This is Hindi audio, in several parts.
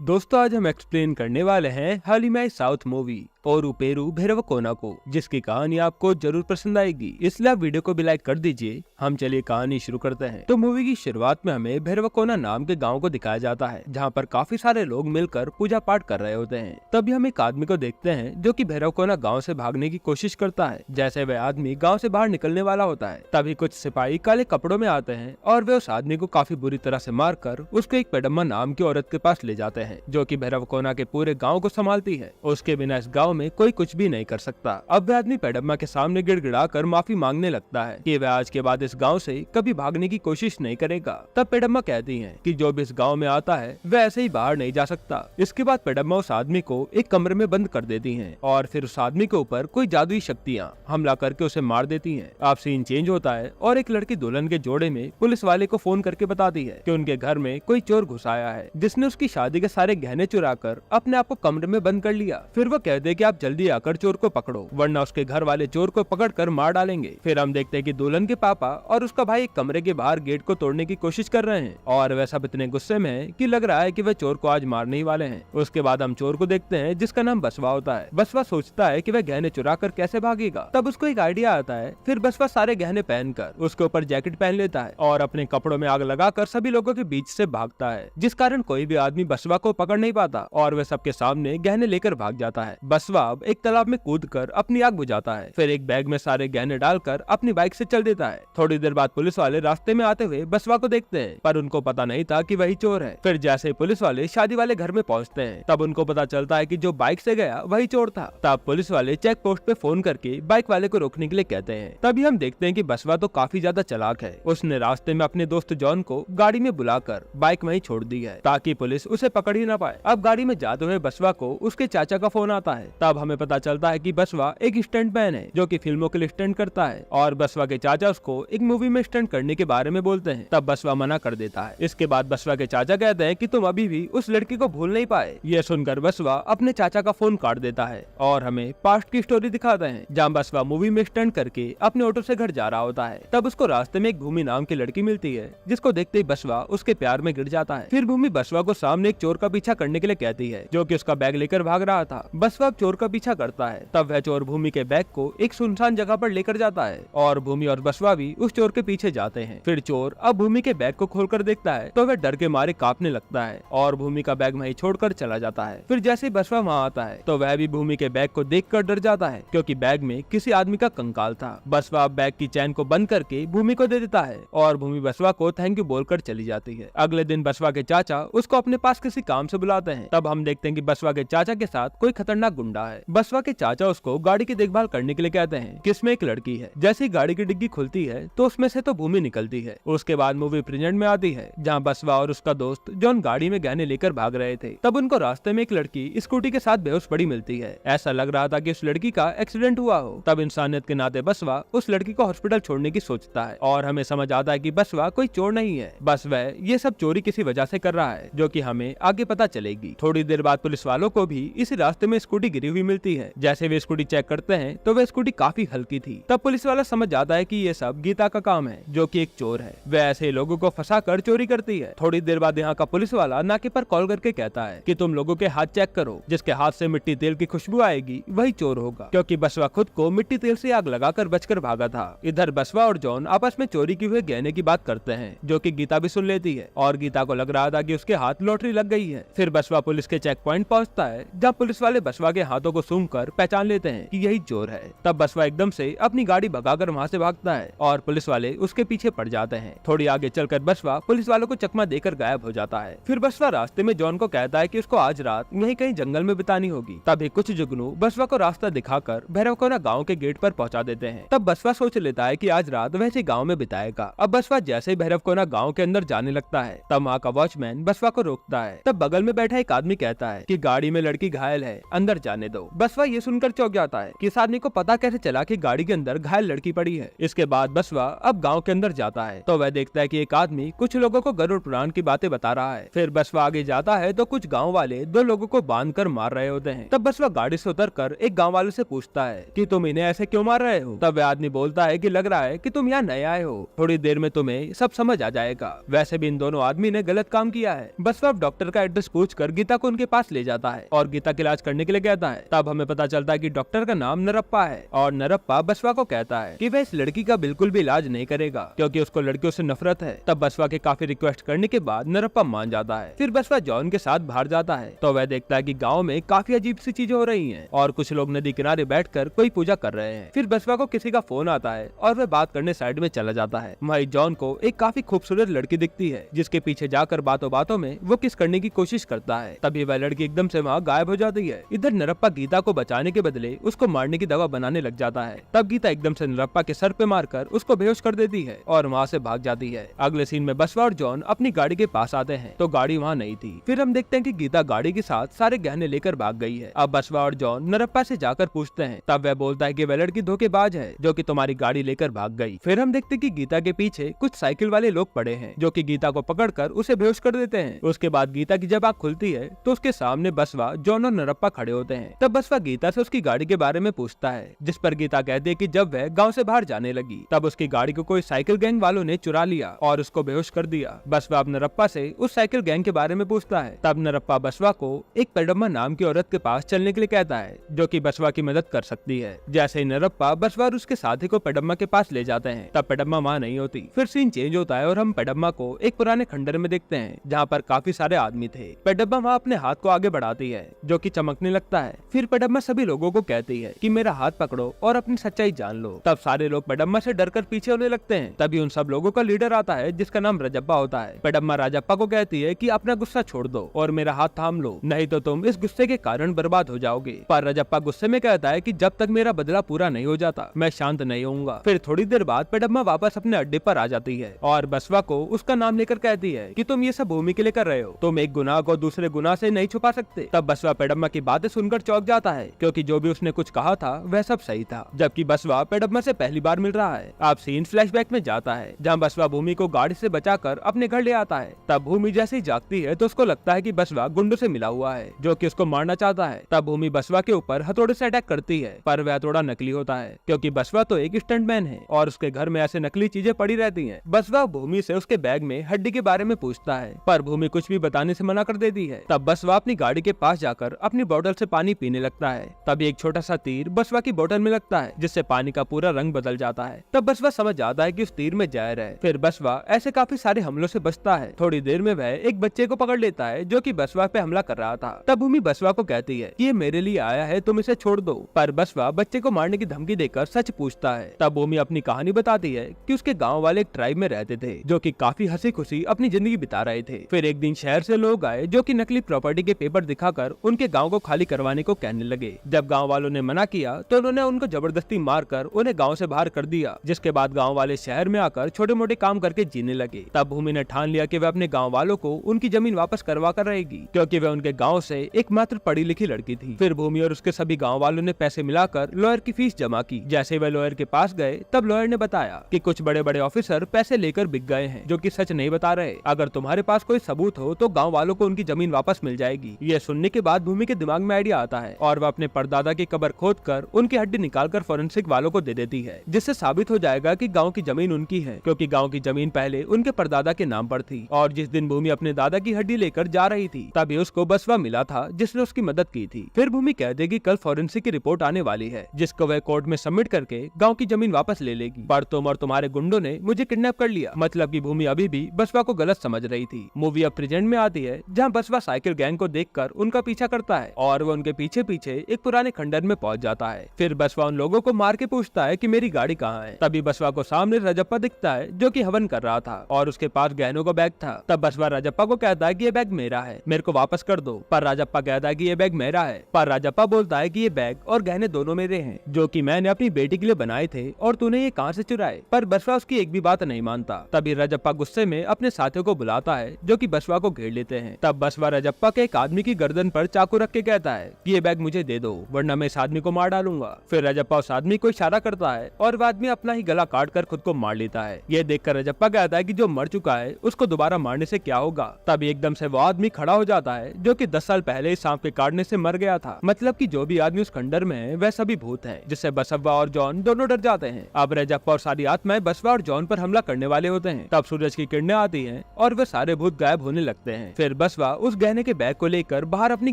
दोस्तों आज हम एक्सप्लेन करने वाले हैं हाल ही में साउथ मूवी और पेरू भैरवकोना को, जिसकी कहानी आपको जरूर पसंद आएगी, इसलिए आप वीडियो को भी लाइक कर दीजिए। हम चलिए कहानी शुरू करते हैं। तो मूवी की शुरुआत में हमें भैरवकोना नाम के गांव को दिखाया जाता है, जहां पर काफी सारे लोग मिलकर पूजा पाठ कर रहे होते हैं। तभी हम एक आदमी को देखते हैं जो कि भैरवकोना गांव से भागने की कोशिश करता है। जैसे वह आदमी गाँव से बाहर निकलने वाला होता है, तभी कुछ सिपाही काले कपड़ों में आते हैं और वे उस आदमी को काफी बुरी तरह से मारकर उसको एक पेडम्मा नाम की औरत के पास ले जाते हैं, जो कि भैरवकोना के पूरे गाँव को संभालती है। उसके बिना इस गाँव में कोई कुछ भी नहीं कर सकता। अब वह आदमी पेडम्मा के सामने गिड़गिड़ाकर माफी मांगने लगता है कि वह आज के बाद इस गांव से कभी भागने की कोशिश नहीं करेगा। तब पेडम्मा कहती है कि जो भी इस गांव में आता है वह ऐसे ही बाहर नहीं जा सकता। इसके बाद पेडम्मा उस आदमी को एक कमरे में बंद कर देती है और फिर उस आदमी के ऊपर कोई जादुई शक्तियाँ हमला करके उसे मार देती है। अब सीन चेंज होता है और एक लड़की दुल्हन के जोड़े में पुलिस वाले को फोन करके बताती है कि उनके घर में कोई चोर घुस आया है, जिसने उसकी शादी के सारे गहने चुरा कर अपने आप को कमरे में बंद कर लिया। फिर वो कहते हैं कि आप जल्दी आकर चोर को पकड़ो, वरना उसके घर वाले चोर को पकड़कर मार डालेंगे। फिर हम देखते हैं कि दुल्हन के पापा और उसका भाई एक कमरे के बाहर गेट को तोड़ने की कोशिश कर रहे हैं और वह सब इतने गुस्से में है कि लग रहा है कि वह चोर को आज मारने ही वाले हैं। उसके बाद हम चोर को देखते हैं जिसका नाम बसवा होता है। बसवा सोचता है कि वह गहने चुरा कर कैसे भागेगा। तब उसको एक आइडिया आता है। फिर बसवा सारे गहने पहनकर उसके ऊपर जैकेट पहन लेता है और अपने कपड़ों में आग लगाकर सभी लोगों के बीच से भागता है, जिस कारण कोई भी आदमी बसवा को पकड़ नहीं पाता और वह सबके सामने गहने लेकर भाग जाता है। बसवा एक तालाब में कूद कर अपनी आग बुझाता है, फिर एक बैग में सारे गहने डालकर अपनी बाइक से चल देता है। थोड़ी देर बाद पुलिस वाले रास्ते में आते हुए बसवा को देखते हैं, पर उनको पता नहीं था कि वही चोर है। फिर जैसे पुलिस वाले शादी वाले घर में पहुंचते हैं, तब उनको पता चलता है कि जो बाइक से गया वही चोर था। तब पुलिस वाले चेक पोस्ट पे फोन करके बाइक वाले को रोकने के लिए कहते हैं। तभी हम देखते हैं कि बसवा तो काफी ज्यादा चालाक है। उसने रास्ते में अपने दोस्त जॉन को गाड़ी में बुलाकर बाइक वहीं छोड़ दी है, ताकि पुलिस उसे पकड़ ही ना पाए। अब गाड़ी में जाते हुए बसवा को उसके चाचा का फोन आता है। तब हमें पता चलता है कि बसवा एक स्टंटमैन है जो कि फिल्मों के लिए स्टंट करता है और बसवा के चाचा उसको एक मूवी में स्टंट करने के बारे में बोलते हैं। तब बसवा मना कर देता है। इसके बाद बसवा के चाचा कहते हैं कि तुम अभी भी उस लड़की को भूल नहीं पाए। यह सुनकर बसवा अपने चाचा का फोन काट देता है और हमें पास्ट की स्टोरी दिखाते हैं, जहाँ बसवा मूवी में स्टंट करके अपने ऑटो से घर जा रहा होता है। तब उसको रास्ते में एक भूमि नाम की लड़की मिलती है, जिसको देखते ही बसवा उसके प्यार में गिर जाता है। फिर भूमि बसवा को सामने एक चोर का पीछा करने के लिए कहती है, जो कि उसका बैग लेकर भाग रहा था। बसवा चोर का पीछा करता है। तब वह चोर भूमि के बैग को एक सुनसान जगह पर लेकर जाता है और भूमि और बसवा भी उस चोर के पीछे जाते हैं। फिर चोर अब भूमि के बैग को खोलकर देखता है तो वह डर के मारे कांपने लगता है और भूमि का बैग वहीं छोड़कर चला जाता है। फिर जैसे बसवा वहाँ आता है तो वह भी भूमि के बैग को देखकर डर जाता है, क्योंकि बैग में किसी आदमी का कंकाल था। बसवा बैग की चैन को बंद करके भूमि को दे देता है और भूमि बसवा को थैंक यू बोलकर चली जाती है। अगले दिन बसवा के चाचा उसको अपने पास किसी काम से बुलाते हैं। तब हम देखते हैं कि बसवा के चाचा के साथ कोई खतरनाक गुंडा है। बसवा के चाचा उसको गाड़ी की देखभाल करने के लिए कहते हैं, जिसमें एक लड़की है। जैसे ही गाड़ी की डिग्गी खुलती है तो उसमें से तो भूमि निकलती है। उसके बाद मूवी प्रेजेंट में आती है, जहाँ बसवा और उसका दोस्त जॉन गाड़ी में गहने लेकर भाग रहे थे। तब उनको रास्ते में एक लड़की स्कूटी के साथ बेहोश पड़ी मिलती है। ऐसा लग रहा था कि उस लड़की का एक्सीडेंट हुआ हो। तब इंसानियत के नाते बसवा उस लड़की को हॉस्पिटल छोड़ने की सोचता है और हमें समझ आता है कि बसवा कोई चोर नहीं है, बस वह ये सब चोरी किसी वजह से कर रहा है, जो कि हमें आगे पता चलेगी। थोड़ी देर बाद पुलिस वालों को भी इसी रास्ते में स्कूटी गिरी हुई मिलती है। जैसे वे स्कूटी चेक करते हैं तो वह स्कूटी काफी हल्की थी। तब पुलिस वाला समझ जाता है कि ये सब गीता का काम है, जो कि एक चोर है। वह ऐसे लोगों को फंसाकर चोरी करती है। थोड़ी देर बाद यहाँ का पुलिस वाला नाके पर कॉल करके कहता है कि तुम लोगों के हाथ चेक करो, जिसके हाथ से मिट्टी तेल की खुशबू आएगी वही चोर होगा, क्योंकि बसवा खुद को मिट्टी तेल से आग लगाकर बचकर भागा था। इधर बसवा और जॉन आपस में चोरी किए हुए गहने की बात करते हैं, जो कि गीता भी सुन लेती है और गीता को लग रहा था कि उसके हाथ लॉटरी लग गई है। फिर बसवा पुलिस के चेक पॉइंट पहुंचता है, जहाँ पुलिस वाले बसवा के हाथों को सूंघकर पहचान लेते हैं कि यही चोर है। तब बसवा एकदम से अपनी गाड़ी भगाकर वहाँ से भागता है और पुलिस वाले उसके पीछे पड़ जाते हैं। थोड़ी आगे चलकर बसवा पुलिस वालों को चकमा देकर गायब हो जाता है। फिर बसवा रास्ते में जॉन को कहता है कि उसको आज रात यहीं कहीं जंगल में बितानी होगी। तभी कुछ जुगनू बसवा को रास्ता दिखाकर भैरवकोना गाँव के गेट पर पहुँचा देते हैं। तब बसवा सोच लेता है कि आज रात वैसे गाँव में बिताएगा। अब बसवा जैसे ही भैरवकोना गाँव के अंदर जाने लगता है, तब वहाँ का वॉचमैन बसवा को रोकता है। तब बगल में बैठा एक आदमी कहता है कि गाड़ी में लड़की घायल है, अंदर जाने करने दो। बसवा ये सुनकर चौंक जाता है कि इस आदमी को पता कैसे चला कि गाड़ी के अंदर घायल लड़की पड़ी है। इसके बाद बसवा अब गांव के अंदर जाता है तो वह देखता है कि एक आदमी कुछ लोगों को गरुड़ पुराण की बातें बता रहा है। फिर बसवा आगे जाता है तो कुछ गाँव वाले 2 लोगों को बांधकर मार रहे होते हैं। तब बसवा गाड़ी से उतरकर एक गाँव वाले से पूछता है कि तुम इन्हें ऐसे क्यों मार रहे हो। तब वह आदमी बोलता है कि लग रहा है कि तुम यहाँ नए आए हो, थोड़ी देर में तुम्हें सब समझ आ जाएगा। वैसे भी इन दोनों आदमी ने गलत काम किया है। बसवा डॉक्टर का एड्रेस पूछकर गीता को उनके पास ले जाता है और गीता का इलाज करने के लिए कहता है। तब हमें पता चलता है कि डॉक्टर का नाम नरप्पा है और नरप्पा बसवा को कहता है कि वह इस लड़की का बिल्कुल भी इलाज नहीं करेगा क्योंकि उसको लड़कियों से नफरत है। तब बसवा के काफी रिक्वेस्ट करने के बाद नरप्पा मान जाता है। फिर बसवा जॉन के साथ बाहर जाता है तो वह देखता है कि गाँव में काफी अजीब सी चीजें हो रही है और कुछ लोग नदी किनारे बैठकर कोई पूजा कर रहे हैं। फिर बसवा को किसी का फोन आता है और वह बात करने साइड में चला जाता है। वहीं जॉन को एक काफी खूबसूरत लड़की दिखती है जिसके पीछे जाकर बातों बातों में वो किस करने की कोशिश करता है। तभी वह लड़की एकदम से वहाँ गायब हो जाती है। इधर नरप्पा गीता को बचाने के बदले उसको मारने की दवा बनाने लग जाता है। तब गीता एकदम से नरप्पा के सर पे मारकर उसको बेहोश कर देती है और वहाँ से भाग जाती है। अगले सीन में बसवा और जॉन अपनी गाड़ी के पास आते हैं तो गाड़ी वहाँ नहीं थी। फिर हम देखते हैं कि गीता गाड़ी के साथ सारे गहने लेकर भाग गई है। अब बसवा और जॉन नरप्पा से जाकर पूछते हैं। तब वह बोलता है कि वह लड़की धोखेबाज है जो कि तुम्हारी गाड़ी लेकर भाग गई। फिर हम देखते हैं कि गीता के पीछे कुछ साइकिल वाले लोग पड़े हैं जो कि गीता को पकड़कर उसे बेहोश कर देते हैं। उसके बाद गीता की जब आँख खुलती है तो उसके सामने बसवा, जॉन और नरप्पा खड़े होते हैं। तब बसवा गीता से उसकी गाड़ी के बारे में पूछता है जिस पर गीता कहती है कि जब वह गाँव से बाहर जाने लगी तब उसकी गाड़ी को कोई साइकिल गैंग वालों ने चुरा लिया और उसको बेहोश कर दिया। बसवा अब नरप्पा से उस साइकिल गैंग के बारे में पूछता है। तब नरप्पा बसवा को एक पेडम्मा नाम की औरत के पास चलने के लिए कहता है जो कि बसवा की मदद कर सकती है। जैसे ही नरप्पा बसवा और उसके साथी को पेडम्मा के पास ले जाते हैं तब पेडम्मा वहाँ नहीं होती। फिर सीन चेंज होता है और हम पेडम्मा को एक पुराने खंडर में देखते हैं जहाँ पर काफी सारे आदमी थे। पेडम्मा वहाँ अपने हाथ को आगे बढ़ाती है जो कि चमकने लगता है। फिर पेडम्मा सभी लोगों को कहती है कि मेरा हाथ पकड़ो और अपनी सच्चाई जान लो। तब सारे लोग पेडम्मा से डरकर पीछे होने लगते हैं। तभी उन सब लोगों का लीडर आता है जिसका नाम रजप्पा होता है। पेडम्मा राजप्पा को कहती है कि अपना गुस्सा छोड़ दो और मेरा हाथ थाम लो, नहीं तो तुम इस गुस्से के कारण बर्बाद हो जाओगे। पर रजप्पा गुस्से में कहता है कि जब तक मेरा बदला पूरा नहीं हो जाता मैं शांत नहीं होऊंगा। फिर थोड़ी देर बाद पेडम्मा वापस अपने अड्डे पर आ जाती है और बसवा को उसका नाम लेकर कहती है कि तुम ये सब भूमि के लिए कर रहे हो, तुम एक गुनाह को दूसरे गुनाह से नहीं छुपा सकते। तब बसवा पेडम्मा की बातें सुनकर चौंक जाता है क्योंकि जो भी उसने कुछ कहा था वह सब सही था। जबकि बसवा पेडम्मा से पहली बार मिल रहा है। अब सीन फ्लैशबैक में जाता है जहाँ बसवा भूमि को गाड़ी से बचाकर अपने घर ले आता है। तब भूमि जैसे ही जागती है तो उसको लगता है कि बसवा गुंडों से मिला हुआ है जो कि उसको मारना चाहता है। तब भूमि बसवा के ऊपर हथौड़े से अटैक करती है पर वह हथौड़ा नकली होता है क्योंकि बसवा तो एक स्टंटमैन है और उसके घर में ऐसे नकली चीजें पड़ी रहती हैं। बसवा भूमि से उसके बैग में हड्डी के बारे में पूछता है पर भूमि कुछ भी बताने से मना कर देती है। तब बसवा अपनी गाड़ी के पास जाकर अपनी बोतल से पानी पीने लगता है। तभी एक छोटा सा तीर बसवा की बोतल में लगता है जिससे पानी का पूरा रंग बदल जाता है। तब बसवा समझ जाता है कि उस तीर में जहर है। फिर बसवा ऐसे काफी सारे हमलों से बचता है। थोड़ी देर में वह एक बच्चे को पकड़ लेता है जो कि बसवा पे हमला कर रहा था। तब भूमि बसवा को कहती है कि ये मेरे लिए आया है, तुम इसे छोड़ दो। पर बसवा बच्चे को मारने की धमकी देकर सच पूछता है। तब भूमि अपनी कहानी बताती है कि उसके गाँव वाले एक ट्राइब में रहते थे जो कि काफी हंसी खुशी अपनी जिंदगी बिता रहे थे। फिर एक दिन शहर से लोग आए जो कि नकली प्रॉपर्टी के पेपर दिखाकर उनके गाँव को खाली करवाने को कहने लगे। जब गाँव वालों ने मना किया तो उन्होंने उनको जबरदस्ती मारकर उन्हें गाँव से बाहर कर दिया, जिसके बाद गाँव वाले शहर में आकर छोटे मोटे काम करके जीने लगे। तब भूमि ने ठान लिया कि वह अपने गाँव वालों को उनकी जमीन वापस करवा कर रहेगी क्योंकि वह उनके गाँव से एकमात्र पढ़ी लिखी लड़की थी। फिर भूमि और उसके सभी गाँव वालों ने पैसे मिलाकर लॉयर की फीस जमा की। जैसे वह लॉयर के पास गए तब लॉयर ने बताया कि कुछ बड़े बड़े ऑफिसर पैसे लेकर बिक गए हैं जो कि सच नहीं बता रहे। अगर तुम्हारे पास कोई सबूत हो तो गाँव वालों को उनकी जमीन वापस मिल जाएगी। यह सुनने के बाद भूमि के दिमाग में आइडिया आता है और वह अपने परदादा की कब्र खोदकर उनकी हड्डी निकालकर फोरेंसिक वालों को दे देती है, जिससे साबित हो जाएगा कि गांव की जमीन उनकी है क्योंकि गांव की जमीन पहले उनके परदादा के नाम पर थी। और जिस दिन भूमि अपने दादा की हड्डी लेकर जा रही थी तभी उसको बसवा मिला था जिसने उसकी मदद की थी। फिर भूमि कह देगी कल फोरेंसिक की रिपोर्ट आने वाली है जिसको वह कोर्ट में सबमिट करके गाँव की जमीन वापस ले लेगी। पर तुम और तुम्हारे गुंडों ने मुझे किडनैप कर लिया। मतलब की भूमि अभी भी बसवा को गलत समझ रही थी। मूवी अब प्रेजेंट में आती है जहाँ बसवा साइकिल गैंग को देखकर उनका पीछा करता है और वो उनके पीछे पीछे एक पुराने खंडर में पहुंच जाता है। फिर बसवा उन लोगों को मार के पूछता है कि मेरी गाड़ी कहाँ है। तभी बसवा को सामने रजप्पा दिखता है जो कि हवन कर रहा था और उसके पास गहनों का बैग था। तब बसवा राजप्पा को कहता है कि ये बैग मेरा है, मेरे को वापस कर दो। पर राजप्पा कहता है कि ये बैग मेरा है। पर राजप्पा बोलता है कि ये बैग और गहने दोनों मेरे हैं जो कि मैंने अपनी बेटी के लिए बनाए थे और तूने ये कहाँ से चुराए। पर बसवा उसकी एक भी बात नहीं मानता। तभी राजप्पा गुस्से में अपने साथियों को बुलाता है जो कि बसवा को घेर लेते हैं। तब बसवा राजप्पा के एक आदमी की गर्दन पर चाकू रख के कहता है कि ये बैग मुझे दे दो वरना मैं इस आदमी को मार डालूंगा। फिर रजप्पा उस आदमी को इशारा करता है और वह आदमी अपना ही गला काट कर खुद को मार लेता है। ये देखकर रजप्पा कहता है कि जो मर चुका है उसको दोबारा मारने से क्या होगा। तभी एकदम से वो आदमी खड़ा हो जाता है जो कि 10 साल पहले इस सांप के काटने से मर गया था। मतलब कि जो भी आदमी उस खंडर में है वह सभी भूत है, जिससे बसवा और जॉन दोनों डर जाते हैं। अब रजप्पा और सारी आत्माएं बसवा और जॉन पर हमला करने वाले होते हैं। तब सूरज की किरणें आती हैं और वे सारे भूत गायब होने लगते हैं। फिर बसवा उस गहने के बैग को लेकर बाहर अपनी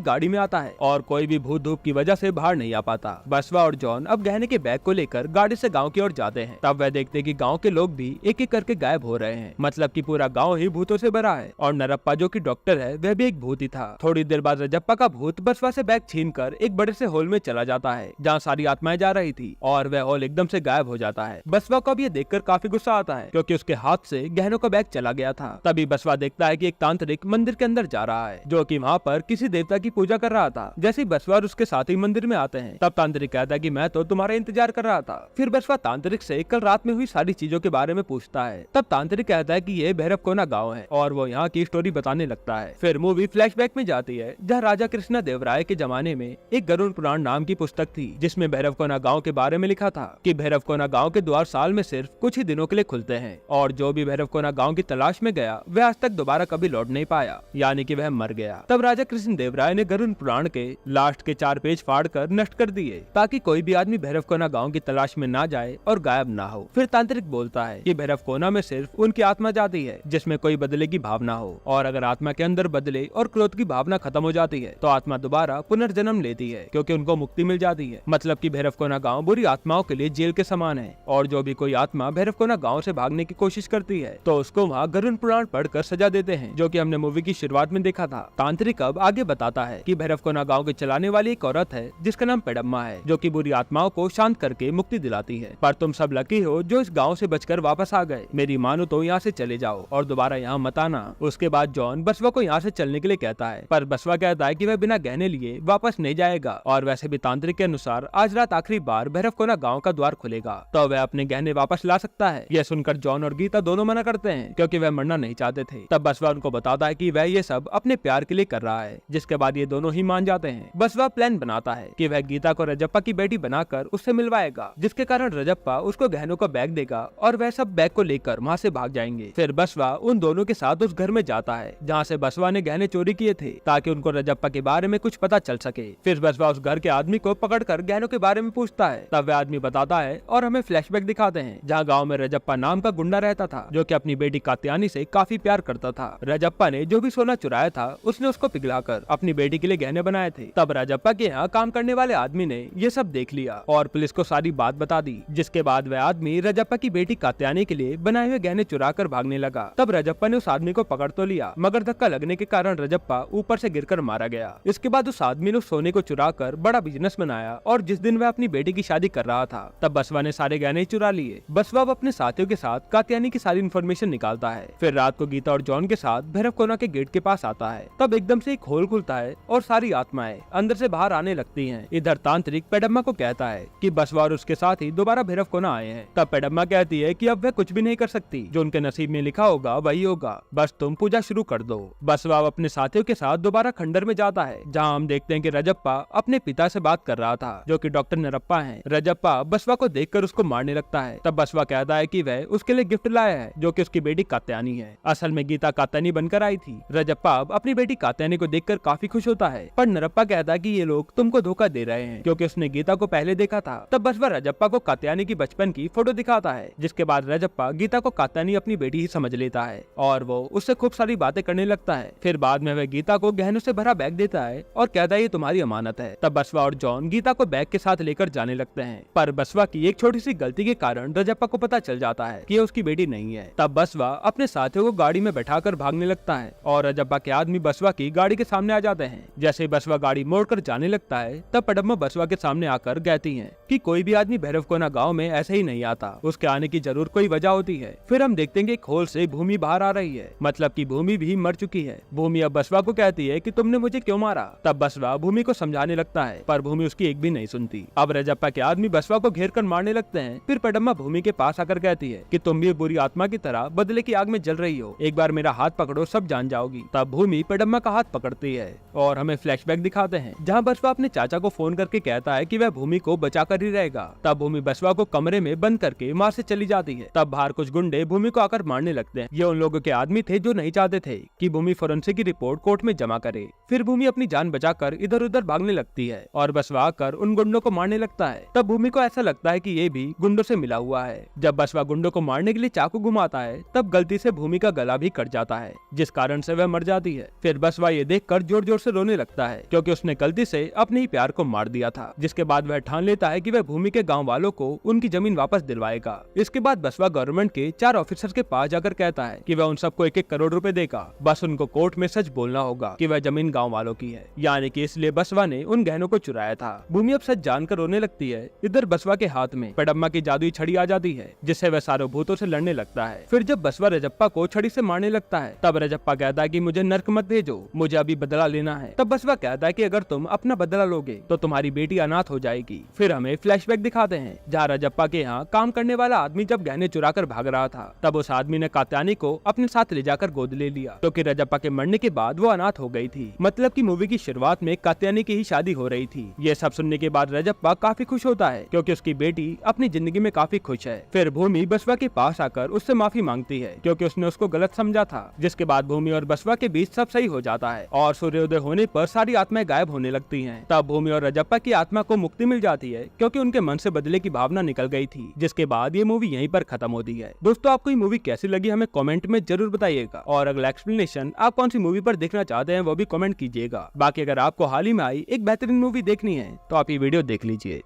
गाड़ी में आता है और कोई भी भूत धूप की वजह से बाहर नहीं आ पाता। बसवा और जॉन अब गहने के बैग को लेकर गाड़ी से गाँव की ओर जाते हैं। तब वह देखते हैं कि गाँव के लोग भी एक एक करके गायब हो रहे हैं। मतलब कि पूरा गाँव ही भूतों से भरा है और नरप्पा जो कि डॉक्टर है वह भी एक भूत ही था। थोड़ी देर बाद रजप्पा का भूत बसवा से बैग छीनकर एक बड़े से हॉल में चला जाता है जहाँ सारी आत्माएं जा रही थी और वह हॉल एकदम से गायब हो जाता है। बसवा को अब ये देखकर काफी गुस्सा आता है क्योंकि उसके हाथ से गहनों का बैग चला गया था। तभी बसवा देखता है कि एक तांत्रिक मंदिर के अंदर जा रहा है जो कि वहाँ पर किसी देवता की पूजा कर रहा था। जैसे ही बसवा और उसके साथी मंदिर में आते हैं तब तांत्रिक कहता है कि मैं तो तुम्हारा इंतजार कर रहा था। फिर बसवा तांत्रिक से कल रात में हुई सारी चीजों के बारे में पूछता है। तब तांत्रिक कहता है कि ये भैरवकोना गाँव है और वो यहाँ की स्टोरी बताने लगता है। फिर मूवी फ्लैशबैक में जाती है जहाँ राजा कृष्णा देव राय के जमाने में एक गरुड़ पुराण नाम की पुस्तक थी जिसमें भैरवकोना गाँव के बारे में लिखा था कि भैरवकोना गांव के द्वार साल में सिर्फ कुछ ही दिनों के लिए खुलते हैं और जो भी भैरवकोना गांव की तलाश में गया वह आज तक दोबारा कभी लौट नहीं पाया, यानी कि वह मर गया। तब राजा कृष्ण देव राय ने गरुड़ पुराण के लास्ट के 4 पेज फाड़कर नष्ट कर दिए ताकि कोई भी आदमी भैरवकोना गांव की तलाश में ना जाए और गायब ना हो। फिर तांत्रिक बोलता है कि भैरवकोना में सिर्फ उनकी आत्मा जाती है जिसमें कोई बदले की भावना हो और अगर आत्मा के अंदर बदले और क्रोध की भावना खत्म हो जाती है तो आत्मा दोबारा पुनर्जन्म लेती है क्योंकि उनको मुक्ति मिल जाती है। मतलब कि भैरवकोना गाँव बुरी आत्माओं के लिए जेल के समान है और जो भी कोई आत्मा भैरवकोना गांव से भागने की कोशिश करती है तो उसको वहाँ गरुड़ पुराण पढ़कर सजा देते हैं, जो कि हमने मूवी की शुरुआत में देखा था। तांत्रिक अब आगे बताता है कि भैरवकोना गांव के चलाने वाली एक औरत है जिसका नाम पेडम्मा है जो कि बुरी आत्माओं को शांत करके मुक्ति दिलाती है। पर तुम सब लकी हो जो इस गाँव से बचकर वापस आ गए। मेरी मानो तो यहाँ से चले जाओ और दोबारा यहाँ मत आना। उसके बाद जॉन बसवा को यहाँ से चलने के लिए कहता है पर बसवा कहता है कि वह बिना गहने लिए वापस नहीं जाएगा और वैसे भी तांत्रिक के अनुसार आज रात आखिरी बार भैरवकोना गाँव का द्वार खुलेगा तो वह अपने गहने वापस ला सकता है। यह सुनकर जॉन और गीता दोनों मना करते हैं क्योंकि वह मरना नहीं चाहते थे। तब बसवा उनको बताता है कि वह ये सब अपने प्यार के लिए कर रहा है, जिसके बाद ये दोनों ही मान जाते हैं। बसवा प्लान बनाता है कि वह गीता को रजप्पा की बेटी बनाकर उससे मिलवाएगा, जिसके कारण रजप्पा उसको गहनों का बैग देगा और वह सब बैग को लेकर वहाँ से भाग जाएंगे। फिर बसवा उन दोनों के साथ उस घर में जाता है जहाँ से बसवा ने गहने चोरी किए थे ताकि उनको रजप्पा के बारे में कुछ पता चल सके। फिर बसवा उस घर के आदमी को पकड़कर गहनों के बारे में पूछता है। तब वह आदमी बताता है और हमें फ्लैशबैक दिखाते हैं जहाँ गांव में रजप्पा नाम का गुंडा रहता था जो कि अपनी बेटी कात्यानी से काफी प्यार करता था। रजप्पा ने जो भी सोना चुराया था उसने उसको पिघलाकर अपनी बेटी के लिए गहने बनाए थे। तब रजप्पा के यहाँ काम करने वाले आदमी ने ये सब देख लिया और पुलिस को सारी बात बता दी, जिसके बाद वह आदमी रजप्पा की बेटी कात्यानी के लिए बनाए हुए गहने चुरा कर भागने लगा। तब रजप्पा ने उस आदमी को पकड़ तो लिया मगर धक्का लगने के कारण रजप्पा ऊपर से गिरकर मारा गया। इसके बाद उस आदमी ने उस सोने को चुरा कर बड़ा बिजनेस बनाया और जिस दिन वह अपनी बेटी की शादी कर रहा था तब बसवा ने सारे गहने चुरा लिए। बसवा अपने साथियों के साथ कात्यानी की सारी इन्फॉर्मेशन निकालता है। फिर रात को गीता और जॉन के साथ भैरवकोना के गेट के पास आता है। तब एकदम से एक होल खुलता है और सारी आत्माएं अंदर से बाहर आने लगती हैं। इधर तांत्रिक पेडम्मा को कहता है कि बसवा और उसके साथ ही दोबारा भैरवकोना आए हैं। तब पेडम्मा कहती है कि अब वह कुछ भी नहीं कर सकती, जो उनके नसीब में लिखा होगा वही होगा, बस तुम पूजा शुरू कर दो। बसवा अपने साथियों के साथ दोबारा खंडर में जाता है जहाँ हम देखते हैं कि रजप्पा अपने पिता से बात कर रहा था जो कि डॉक्टर नरप्पा हैं। रजप्पा बसवा को देखकर उसको मारने लगता है। तब बसवा कहता है कि वह उसके लिए गिफ्ट लाया है जो कि उसकी बेटी कात्यानी है। असल में गीता कात्यानी बनकर आई थी। रजप्पा अब अपनी बेटी कात्यानी को देखकर काफी खुश होता है पर नरप्पा कहता है कि ये लोग तुमको धोखा दे रहे हैं क्योंकि उसने गीता को पहले देखा था। तब बसवा रजप्पा को कात्यानी की बचपन की फोटो दिखाता है, जिसके बाद रजप्पा गीता को कात्यानी अपनी बेटी ही समझ लेता है और वो उससे खूब सारी बातें करने लगता है। फिर बाद में वह गीता को गहनों से भरा बैग देता है और कहता है ये तुम्हारी अमानत है। तब बसवा और जॉन गीता को बैग के साथ लेकर जाने लगते हैं पर बसवा की एक छोटी सी गलती के कारण रजप्पा को पता चल जाता है कि ये उसकी बेटी नहीं है। तब बसवा अपने साथियों को गाड़ी में बैठाकर भागने लगता है और रजप्पा के आदमी बसवा की गाड़ी के सामने आ जाते हैं। जैसे बसवा गाड़ी मोड़कर जाने लगता है तब पेडम्मा बसवा के सामने आकर कहती है कि कोई भी आदमी भैरवकोना गांव में ऐसे ही नहीं आता, उसके आने की जरूर कोई वजह होती है। फिर हम देखते हैं कि खोल से भूमि बाहर आ रही है, मतलब कि भूमि भी मर चुकी है। भूमि अब बसवा को कहती है कि तुमने मुझे क्यों मारा। तब बसवा भूमि को समझाने लगता है पर भूमि उसकी एक भी नहीं सुनती। अब रजप्पा के आदमी बसवा को घेर कर मारने लगते हैं। फिर पेडम्मा भूमि के पास आकर कहती है कि तुम भी बुरी आत्मा की तरह बदले की आग में जल रही हो, एक बार मेरा हाथ पकड़ो सब जान जाओगी। तब भूमि पेडम्मा का हाथ पकड़ती है और हमें फ्लैशबैक दिखाते हैं हैं, जहाँ बसवा अपने चाचा को फोन करके कहता है कि वह भूमि को बचा कर ही रहेगा। तब भूमि बसवा को कमरे में बंद करके वहाँ से चली जाती है। तब बाहर कुछ गुंडे भूमि को आकर मारने लगते हैं। ये उन लोगों के आदमी थे जो नहीं चाहते थे कि भूमि फोरेंसिक की रिपोर्ट कोर्ट में जमा करे। फिर भूमि अपनी जान बचाकर इधर उधर भागने लगती है और बसवा आकर उन गुंडों को मारने लगता है। तब भूमि को ऐसा लगता है कि ये भी गुंडों से मिला हुआ है। जब बसवा गुंडों को मारने के लिए चाकू घुमाता है तब गलती से भूमि का गला भी कट जाता है, जिस कारण से वह मर जाती है। फिर बसवा ये देखकर जोर जोर से रोने लगता है क्योंकि उसने गलती से अपने ही प्यार को मार दिया था। जिसके बाद वह ठान लेता है कि वह भूमि के गाँव वालों को उनकी जमीन वापस दिलवाएगा। इसके बाद बसवा गवर्नमेंट के 4 ऑफिसर्स के पास जाकर कहता है कि वह उन सबको 1-1 करोड़ रुपए देगा, बस उनको कोर्ट में सच बोलना होगा कि वह जमीन गाँव वालों की है, यानी कि इसलिए बसवा ने उन गहनों को चुराया था। भूमि अब सच जानकर रोने लगती है। इधर बसवा के हाथ में पेडम्मा की जादुई छड़ी आ जाती है, जिससे वह सारे भूतों से लड़ने लगता है। फिर जब बसवा रजप्पा को छड़ी से मारने लगता है तब रजप्पा कहता है कि मुझे नर्क मत भेजो, मुझे अभी बदला लेना है। तब बसवा कहता है कि अगर तुम अपना बदला लोगे तो तुम्हारी बेटी अनाथ हो जाएगी। फिर हमें फ्लैशबैक दिखाते हैं जहाँ रजप्पा के यहाँ काम करने वाला आदमी जब गहने चुरा कर भाग रहा था तब उस आदमी ने कात्यायनी को अपने साथ ले जाकर गोद ले लिया, क्योंकि रजप्पा के मरने के बाद वो अनाथ हो गई थी। मतलब कि मूवी की शुरुआत में कात्यायनी की ही शादी हो रही थी। ये सब सुनने के बाद रजप्पा काफी खुश होता है क्योंकि उसकी बेटी अपनी जिंदगी में काफी खुश है। फिर भूमि बसवा के पास आकर उससे माफी मांगती है क्योंकि उसने उसको गलत समझा था। जिसके बाद भूमि और बसवा के बीच सब सही हो जाता है और सूर्योदय होने पर सारी आत्माएं गायब होने लगती हैं। तब भूमि और रजप्पा की आत्मा को मुक्ति मिल जाती है क्योंकि उनके मन से बदले की भावना निकल गई थी। जिसके बाद ये मूवी यहीं पर खत्म होती है। दोस्तों, आपको ये मूवी कैसी लगी हमें कमेंट में जरूर बताइएगा और अगला एक्सप्लेनेशन आप कौन सी मूवी पर देखना चाहते हैं वो भी कमेंट कीजिएगा। बाकी अगर आपको हाल ही में आई एक बेहतरीन मूवी देखनी है तो आप ये वीडियो देख लीजिए।